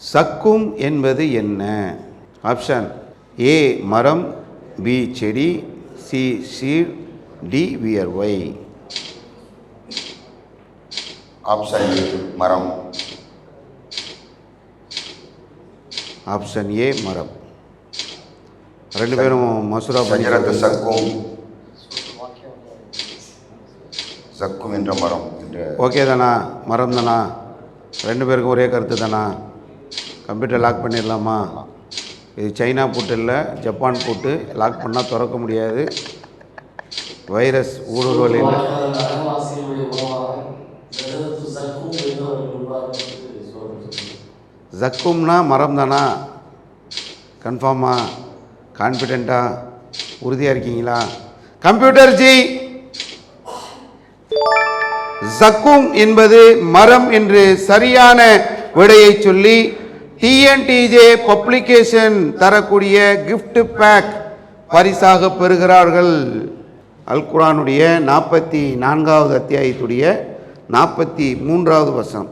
சக்கும் என்பது என்ன? Option A மரம், பி செடி, சி சீட், டி வியர்வை. ஆப்ஷன் ஏ மரம். ஆப்ஷன் ஏ மரம். ரெண்டு பேரும் மசூரா ஷஜரத்து சக்கும், சக்கும் என்ற மரம் என்ற. ஓகே தானா? மரம் தானா? ரெண்டு பேருக்கும் ஒரே கருத்து தானா? கம்ப்யூட்டர் லாக் பண்ணிடலாமா? இது சைனா பூட்டு இல்லை, ஜப்பான் பூட்டு. லாக் பண்ணால் திறக்க முடியாது. வைரஸ் ஊடுருவலில். ஜக்கும்னா மரம் தானா? கன்ஃபார்மா? கான்ஃபிடென்ட்டா? உறுதியாக இருக்கீங்களா? கம்ப்யூட்டர் ஜி, ஜக்கும் என்பது மரம் என்று சரியான விடையை சொல்லி டிஎன்டிஜே பப்ளிகேஷன் தரக்கூடிய கிஃப்ட் பேக் பரிசாக பெறுகிறார்கள். அல் குர்ஆனுடைய 44வது அத்தியாயத்துடைய 43வது வசனம்.